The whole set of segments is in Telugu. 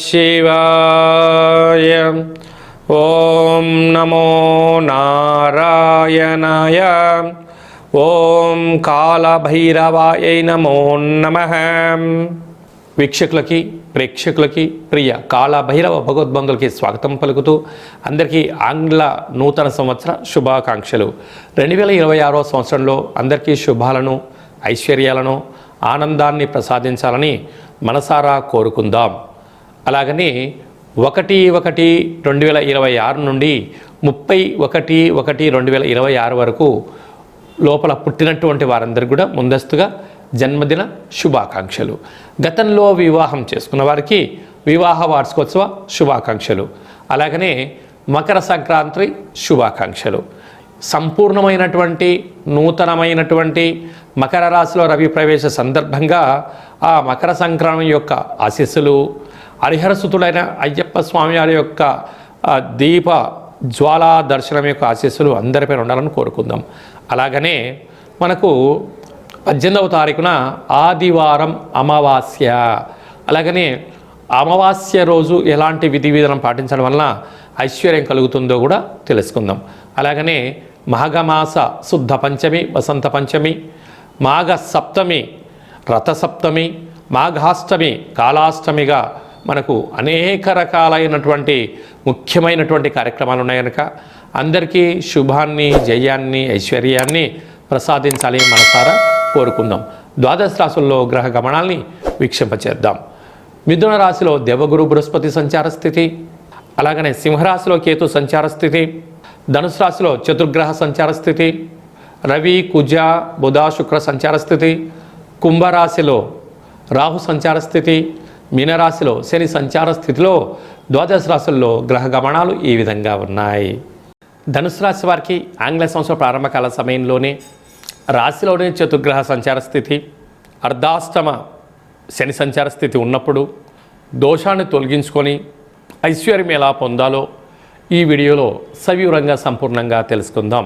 శివాయ. ఓం నమో నారాయణాయ. ఓం కాళభైరవాయ నమో నమః. వీక్షకులకి ప్రేక్షకులకి ప్రియ కాళభైరవ భగవద్బంధులకి స్వాగతం పలుకుతూ అందరికీ ఆంగ్ల నూతన సంవత్సర శుభాకాంక్షలు. 2026వ సంవత్సరంలో అందరికీ శుభాలను, ఐశ్వర్యాలను, ఆనందాన్ని ప్రసాదించాలని మనసారా కోరుకుందాం. అలాగని 1/1/2026 నుండి 31/1/2026 వరకు లోపల పుట్టినటువంటి వారందరికీ కూడా ముందస్తుగా జన్మదిన శుభాకాంక్షలు. గతంలో వివాహం చేసుకున్న వారికి వివాహ వార్షికోత్సవ శుభాకాంక్షలు. అలాగనే మకర సంక్రాంతి శుభాకాంక్షలు. సంపూర్ణమైనటువంటి నూతనమైనటువంటి మకర రాశిలో రవి ప్రవేశ సందర్భంగా ఆ మకర సంక్రాంతి యొక్క ఆశీస్సులు, హరిహరసుతుడైన అయ్యప్ప స్వామి వారి యొక్క దీప జ్వాలా దర్శనం యొక్క ఆశీస్సులు అందరిపైన ఉండాలని కోరుకుందాం. అలాగనే మనకు 18వ తారీఖున ఆదివారం అమావాస్య. అలాగనే అమావాస్య రోజు ఎలాంటి విధి విధానం పాటించడం వలన ఐశ్వర్యం కలుగుతుందో కూడా తెలుసుకుందాం. అలాగనే మాఘమాస శుద్ధ పంచమి, వసంత పంచమి, మాఘ సప్తమి, రథసప్తమి, మాఘాష్టమి, కాళాష్టమిగా మనకు అనేక రకాలైనటువంటి ముఖ్యమైనటువంటి కార్యక్రమాలు ఉన్నాయి కనుక అందరికీ శుభాన్ని, జయాన్ని, ఐశ్వర్యాన్ని ప్రసాదించాలి మనసారా కోరుకుందాం. ద్వాదశ రాశుల్లో గ్రహ గమనాల్ని వీక్షింపచేద్దాం. మిథున రాశిలో దేవగురు బృహస్పతి సంచార స్థితి, అలాగనే సింహరాశిలో కేతు సంచార స్థితి, ధనుసు రాశిలో చతుర్గ్రహ సంచార స్థితి, రవి, కుజ, బుధ, శుక్ర సంచార స్థితి, కుంభరాశిలో రాహు సంచార స్థితి, మీనరాశిలో శని సంచార స్థితిలో ద్వాదశ రాశుల్లో గ్రహ గమనాలు ఈ విధంగా ఉన్నాయి. ధనుసు రాశి వారికి ఆంగ్ల సంవత్సర ప్రారంభకాల సమయంలోనే రాశిలోనే చతుర్గ్రహ సంచార స్థితి, అర్ధాష్టమ శని సంచార స్థితి ఉన్నప్పుడు దోషాన్ని తొలగించుకొని ఐశ్వర్యం ఎలా పొందాలో ఈ వీడియోలో సవివరంగా సంపూర్ణంగా తెలుసుకుందాం.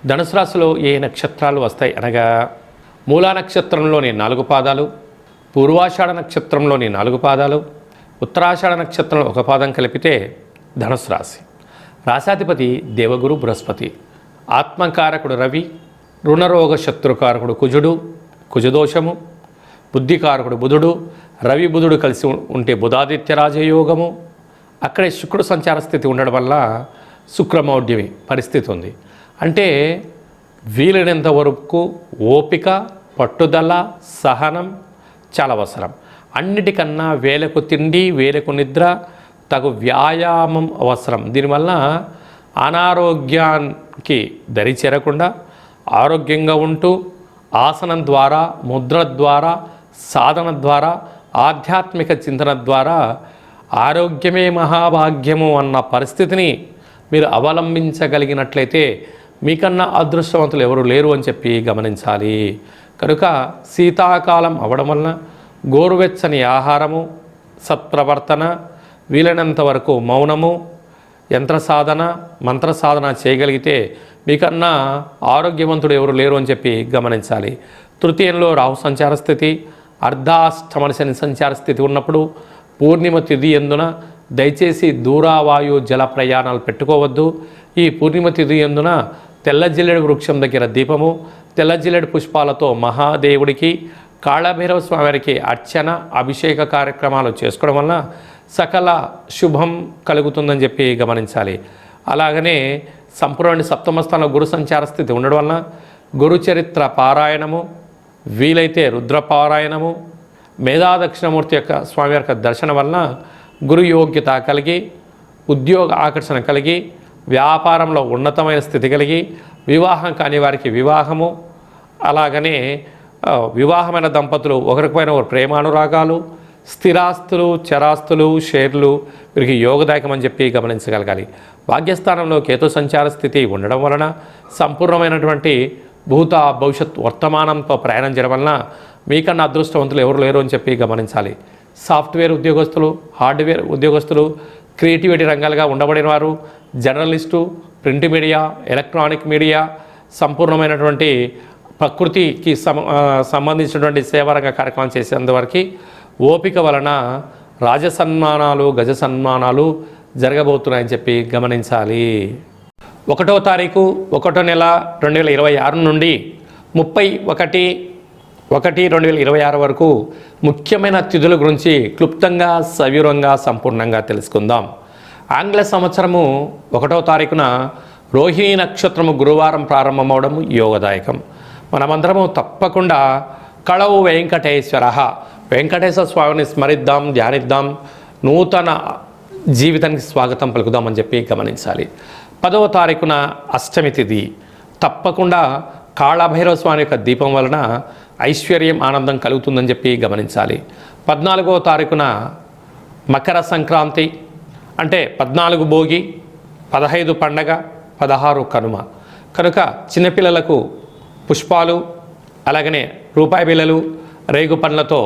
ధనుసు రాశిలో ఏ నక్షత్రాలు వస్తాయి అనగా మూలా నక్షత్రంలోని 4 పాదాలు, పూర్వాషాఢ నక్షత్రంలోని 4 పాదాలు, ఉత్తరాషాఢ నక్షత్రంలో 1 పాదం కలిపితే ధనుసు రాశి. రాశాధిపతి దేవగురు బృహస్పతి, ఆత్మకారకుడు రవి, రుణరోగ శత్రుకారకుడు కుజుడు, కుజదోషము, బుద్ధికారకుడు బుధుడు, రవి బుధుడు కలిసి ఉంటే బుధాదిత్య రాజయోగము, అక్కడే శుక్రుడు సంచార స్థితి ఉండడం వల్ల శుక్రమౌఢ్యమి పరిస్థితి ఉంది. అంటే వీలైనంత వరకు ఓపిక, పట్టుదల, సహనం చాలా అవసరం. అన్నిటికన్నా వేలకు తిండి, వేలకు నిద్ర, తగు వ్యాయామం అవసరం. దీనివల్ల అనారోగ్యానికి దరి చేరకుండా ఆరోగ్యంగా ఉంటూ ఆసనం ద్వారా, ముద్ర ద్వారా, సాధన ద్వారా, ఆధ్యాత్మిక చింతన ద్వారా ఆరోగ్యమే మహాభాగ్యము అన్న పరిస్థితిని మీరు అవలంబించగలిగినట్లయితే మీకన్నా అదృష్టవంతులు ఎవరు లేరు అని చెప్పి గమనించాలి. కనుక శీతాకాలం అవడం వలన గోరువెచ్చని ఆహారము, సత్ప్రవర్తన, వీలైనంత వరకు మౌనము, యంత్ర సాధన, మంత్ర సాధన చేయగలిగితే మీకన్నా ఆరోగ్యవంతుడు ఎవరు లేరు అని చెప్పి గమనించాలి. తృతీయంలో రాహు సంచార స్థితి, అర్ధాష్టమ శని సంచార స్థితి ఉన్నప్పుడు పూర్ణిమ తిథి ఎందున దయచేసి దూరావాయు జల ప్రయాణాలు పెట్టుకోవద్దు. ఈ పూర్ణిమ తిథి ఎందున తెల్ల జిల్లెడు వృక్షం దగ్గర దీపము, తెల్ల జిల్లెడు పుష్పాలతో మహాదేవుడికి, కాళభైరవ స్వామివారికి అర్చన, అభిషేక కార్యక్రమాలు చేసుకోవడం వలన సకల శుభం కలుగుతుందని చెప్పి గమనించాలి. అలాగనే సంపూర్ణ సప్తమ స్థానంలో గురు సంచార స్థితి ఉండడం వలన గురు చరిత్ర పారాయణము, వీలైతే రుద్ర పారాయణము, మేధాదక్షిణమూర్తి యొక్క స్వామి యొక్క దర్శనం వలన గురు యోగ్యత కలిగి, ఉద్యోగ ఆకర్షణ కలిగి, వ్యాపారంలో ఉన్నతమైన స్థితి కలిగి, వివాహం కాని వారికి వివాహము, అలాగనే వివాహమైన దంపతులు ఒకరిపైన ఒకరు ప్రేమానురాగాలు, స్థిరాస్తులు, చరాస్తులు, షేర్లు వీరికి యోగదాయకమని చెప్పి గమనించగలగాలి. భాగ్యస్థానంలో కేతు సంచార స్థితి ఉండడం వలన సంపూర్ణమైనటువంటి భూత భవిష్యత్ వర్తమానంతో ప్రయాణం చేయడం వలన మీకన్నా అదృష్టవంతులు ఎవరు లేరు అని చెప్పి గమనించాలి. సాఫ్ట్వేర్ ఉద్యోగస్తులు, హార్డ్వేర్ ఉద్యోగస్తులు, క్రియేటివిటీ రంగాలుగా ఉండబడిన వారు, journalist, print media, electronic media, సంపూర్ణమైనటువంటి ప్రకృతికి సంబంధించినటువంటి సేవారంగ కార్యక్రమం చేసేందువరకు ఓపిక వలన రాజసన్మానాలు, గజ సన్మానాలు జరగబోతున్నాయని చెప్పి గమనించాలి. 1వ తారీఖు 1వ నెల 2026 నుండి 31/1/2026 వరకు ముఖ్యమైన తిథుల గురించి క్లుప్తంగా, సవివరంగా, సంపూర్ణంగా తెలుసుకుందాం. ఆంగ్ల సంవత్సరము 1వ తారీఖున రోహిణీ నక్షత్రము గురువారం ప్రారంభమవడం యోగదాయకం. మనమందరము తప్పకుండా కళవు వెంకటేశ్వర స్వామిని స్మరిద్దాం, ధ్యానిద్దాం, నూతన జీవితానికి స్వాగతం పలుకుదామని చెప్పి గమనించాలి. 10వ తారీఖున అష్టమి తిథి. తప్పకుండా కాళభైరవ స్వామి యొక్క దీపం వలన ఐశ్వర్యం, ఆనందం కలుగుతుందని చెప్పి గమనించాలి. 14వ తారీఖున మకర సంక్రాంతి, అంటే 14 భోగి, 15 పండగ, 16 కనుమ. కనుక చిన్నపిల్లలకు పుష్పాలు, అలాగనే రూపాయి బిళ్ళలు, రేగు పండ్లతో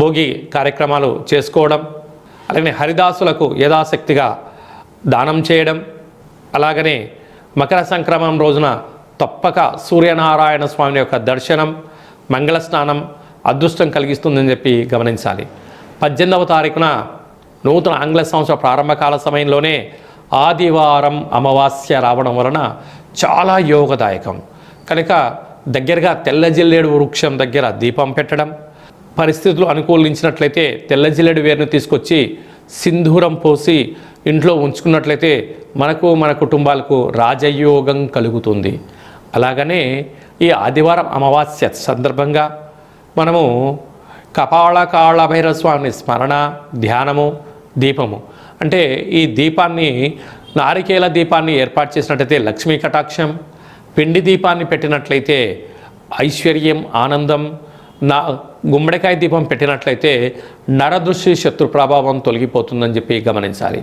భోగి కార్యక్రమాలు చేసుకోవడం, అలాగనే హరిదాసులకు యథాశక్తిగా దానం చేయడం, అలాగనే మకర సంక్రమణం రోజున తప్పక సూర్యనారాయణ స్వామి యొక్క దర్శనం, మంగళ స్నానం అదృష్టం కలిగిస్తుందని చెప్పి గమనించాలి. 18వ తారీఖున నూతన ఆంగ్ల సంవత్సర ప్రారంభకాల సమయంలోనే ఆదివారం అమావాస్య రావడం వలన చాలా యోగదాయకం. కనుక దగ్గరగా తెల్ల జిల్లేడు వృక్షం దగ్గర దీపం పెట్టడం, పరిస్థితులు అనుకూలించినట్లయితే తెల్ల జిల్లేడు వేరును తీసుకొచ్చి సింధూరం పోసి ఇంట్లో ఉంచుకున్నట్లయితే మనకు, మన కుటుంబాలకు రాజయోగం కలుగుతుంది. అలాగనే ఈ ఆదివారం అమావాస్య సందర్భంగా మనము కాళభైరవ స్వామిని స్మరణ, ధ్యానము, దీపము, అంటే ఈ దీపాన్ని, నారికేల దీపాన్ని ఏర్పాటు చేసినట్లయితే లక్ష్మీ కటాక్షం, పిండి దీపాన్ని పెట్టినట్లయితే ఐశ్వర్యం, ఆనందం, గుమ్మడికాయ దీపం పెట్టినట్లయితే నరదృష్టి, శత్రు ప్రభావం తొలగిపోతుందని చెప్పి గమనించాలి.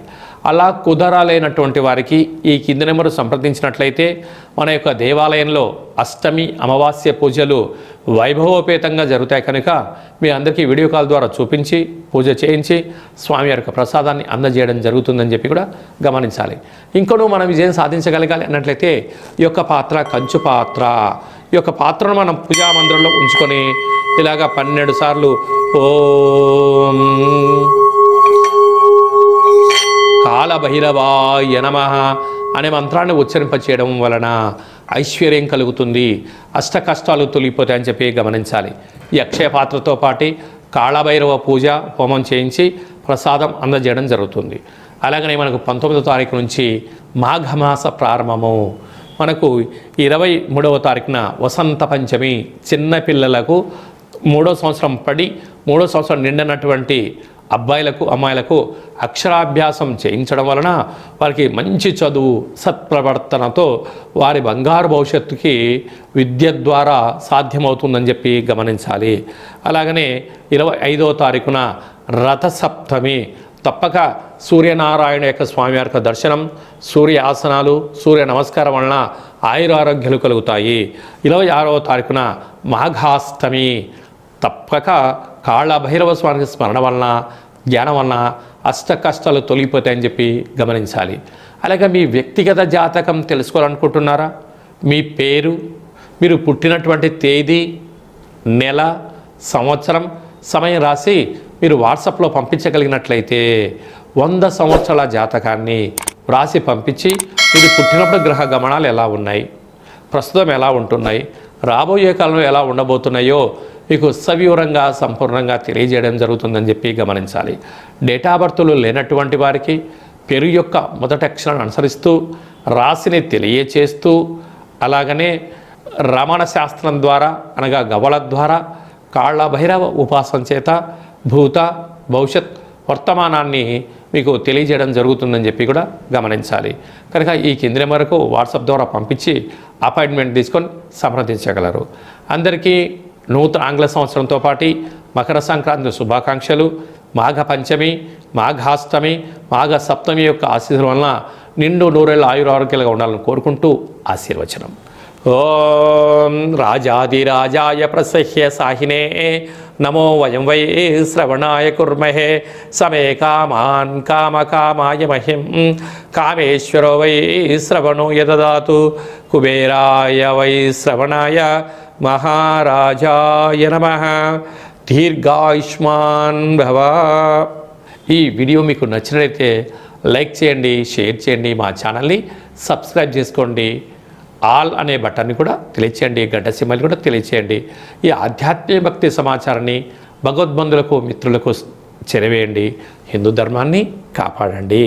అలా కుదరాలైనటువంటి వారికి ఈ కింది నెంబరు సంప్రదించినట్లయితే మన యొక్క దేవాలయంలో అష్టమి, అమావాస్య పూజలు వైభవోపేతంగా జరుగుతాయి. కనుక మీ అందరికీ వీడియో కాల్ ద్వారా చూపించి పూజ చేయించి స్వామి యొక్క ప్రసాదాన్ని అందజేయడం జరుగుతుందని చెప్పి కూడా గమనించాలి. ఇంకొను మనం విజయం సాధించగలగాలి అన్నట్లయితే ఈ యొక్క పాత్ర కంచు పాత్ర, ఈ యొక్క పాత్రను మనం పూజా మందిరంలో ఉంచుకొని ఇలాగా 12 సార్లు ఓం కాళభైరవాయ నమః అనే మంత్రాన్ని ఉచ్చరింపచేయడం వలన ఐశ్వర్యం కలుగుతుంది, అష్ట కష్టాలు తొలగిపోతాయని చెప్పి గమనించాలి. ఈ అక్షయ పాత్రతో పాటు కాళభైరవ పూజ హోమం చేయించి ప్రసాదం అందజేయడం జరుగుతుంది. అలాగనే మనకు 19వ తారీఖు నుంచి మాఘమాస ప్రారంభము. మనకు 23వ తారీఖున వసంత పంచమి. చిన్నపిల్లలకు 3వ సంవత్సరం పడి 3వ సంవత్సరం నిండినటువంటి అబ్బాయిలకు, అమ్మాయిలకు అక్షరాభ్యాసం చేయించడం వలన వారికి మంచి చదువు, సత్ప్రవర్తనతో వారి బంగారు భవిష్యత్తుకి విద్య ద్వారా సాధ్యమవుతుందని చెప్పి గమనించాలి. అలాగనే 25వ తారీఖున రథసప్తమి. తప్పక సూర్యనారాయణ యొక్క స్వామి యొక్క దర్శనం, సూర్య ఆసనాలు, సూర్య నమస్కారం వలన ఆయురారోగ్యాలు కలుగుతాయి. 26వ తారీఖున మాఘాష్టమి. తప్పక కాళభైరవ స్వామికి స్మరణ వలన, ధ్యానం వలన అష్ట కష్టాలు తొలగిపోతాయని చెప్పి గమనించాలి. అలాగే మీ వ్యక్తిగత జాతకం తెలుసుకోవాలనుకుంటున్నారా? మీ పేరు, మీరు పుట్టినటువంటి తేదీ, నెల, సంవత్సరం, సమయం రాసి మీరు వాట్సాప్లో పంపించగలిగినట్లయితే 100 సంవత్సరాల జాతకాన్ని రాసి పంపించి మీరు పుట్టినప్పుడు గ్రహ గమనాలు ఎలా ఉన్నాయి, ప్రస్తుతం ఎలా ఉంటున్నాయి, రాబోయే కాలంలో ఎలా ఉండబోతున్నాయో మీకు సవివరంగా, సంపూర్ణంగా తెలియజేయడం జరుగుతుందని చెప్పి గమనించాలి. డేటా బర్త్లు లేనటువంటి వారికి పేరు యొక్క మొదటి అక్షరాన్ని అనుసరిస్తూ రాశిని తెలియచేస్తూ, అలాగనే రమణ శాస్త్రం ద్వారా అనగా గవళ ద్వారా కాళభైరవ ఉపాసన చేత భూత, భవిష్యత్, వర్తమానాన్ని మీకు తెలియజేయడం జరుగుతుందని చెప్పి కూడా గమనించాలి. కనుక ఈ కింది నెంబర్కు వాట్సాప్ ద్వారా పంపించి అపాయింట్మెంట్ తీసుకొని సంప్రదించగలరు. అందరికీ నూతన ఆంగ్ల సంవత్సరంతో పాటు మకర సంక్రాంతి శుభాకాంక్షలు. మాఘ పంచమి, మాఘాష్టమి, మాఘ సప్తమి యొక్క ఆశీర్వాదం వలన నిండు నూరేళ్ళ ఆయురారోగ్యాలుగా ఉండాలని కోరుకుంటూ ఆశీర్వచనం. ఓం రాజాదిరాజాయ ప్రసహ్య సాహినే నమో వయం వై శ్రవణాయ కుర్మహే సమే కామాన్ కామకామాయ మహిం కామేశ్వరో వై శ్రవణో యదదాతు కుబేరాయ వై శ్రవణాయ మహారాజాయ నమః. దీర్ఘాయుష్మాన్ భవ. ఈ వీడియో మీకు నచ్చినట్లయితే లైక్ చేయండి, షేర్ చేయండి, మా ఛానల్ని సబ్స్క్రైబ్ చేసుకోండి. ఆల్ అనే బటన్ని కూడా తెలియచేయండి, గడ్డ సింబల్ కూడా తెలియచేయండి. ఈ ఆధ్యాత్మిక భక్తి సమాచారాన్ని భగవద్బంధులకు, మిత్రులకు చేరవేయండి. హిందూ ధర్మాన్ని కాపాడండి.